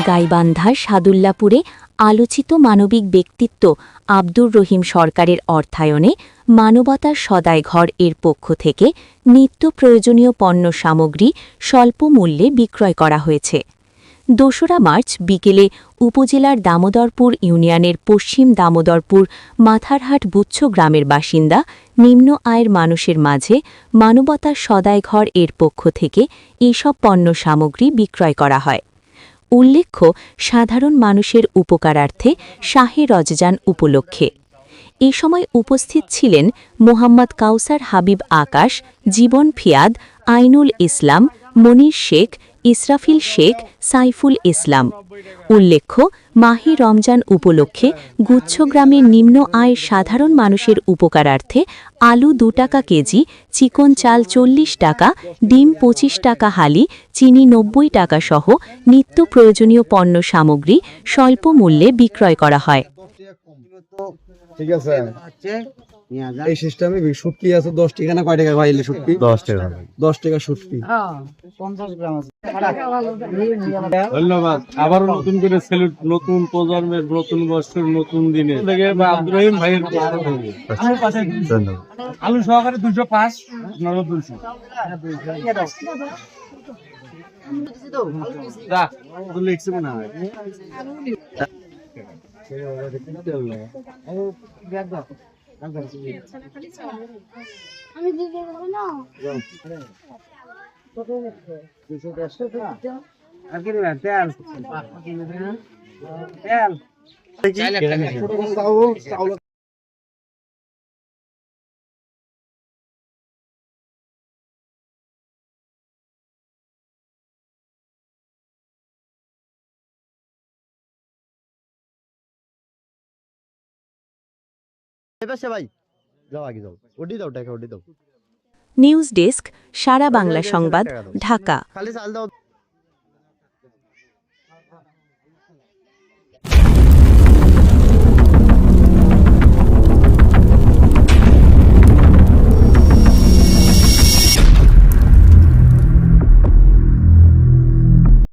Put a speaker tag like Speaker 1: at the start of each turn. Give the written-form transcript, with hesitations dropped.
Speaker 1: গাইবান্ধার সাদুল্লাপুরে আলোচিত মানবিক ব্যক্তিত্ব আব্দুর রহিম সরকারের অর্থায়নে মানবতার সদাই ঘর এর পক্ষ থেকে নিত্য প্রয়োজনীয় পণ্য সামগ্রী স্বল্প মূল্যে বিক্রয় করা হয়েছে। ২রা মার্চ বিকেলে উপজেলার দামোদরপুর ইউনিয়নের পশ্চিম দামোদরপুর মাথারহাট বুচ্ছ গ্রামের বাসিন্দা নিম্ন আয়ের মানুষের মাঝে মানবতার সদাই ঘর এর পক্ষ থেকে এসব পণ্য সামগ্রী বিক্রয় করা হয়। উল্লেখ্য, সাধারণ মানুষের উপকারার্থে শাহে রজজান উপলক্ষে এ সময় উপস্থিত ছিলেন মোহাম্মদ কাউসার হাবিব আকাশ, জীবন ফিয়াদ, আইনুল ইসলাম, মনির শেখ, ইসরাফিল শেখ, সাইফুল ইসলাম। উল্লেখ্য, মাহে রমজান উপলক্ষে গুচ্ছগ্রামের নিম্ন আয়ের সাধারণ মানুষের উপকারার্থে আলু ২ টাকা কেজি, চিকন চাল ৪০ টাকা, ডিম ২৫ টাকা হালি, চিনি ৯০ টাকা সহ নিত্য প্রয়োজনীয় পণ্য সামগ্রী স্বল্প মূল্যে বিক্রয় করা হয়।
Speaker 2: ঠিক আছে, এই সিস্টেমে শুটকি আছে 10 টাকা না কয় টাকা ভাইলে শুটকি? 10 টাকা। 10 টাকা শুটকি।
Speaker 3: 50 গ্রাম আছে।
Speaker 4: ধন্যবাদ। আবারও নতুন করে সেলুট নতুন প্রজন্মের, নতুন বছর, নতুন দিনে আব্দুর রহিম ভাইয়ের
Speaker 3: আলু সহকারে 205,
Speaker 4: 200 লিখছে মনে হয়।
Speaker 5: আমি দিতে পারবো না।
Speaker 3: আর কি দেবেন? তেল তেল
Speaker 2: চাউল ভাই যাও, আগে যাও, ওডি দাও টাকা, ওডি দাও।
Speaker 1: নিউজ ডেস্ক, সারা বাংলা সংবাদ, ঢাকা।
Speaker 2: খালি চাল দাও।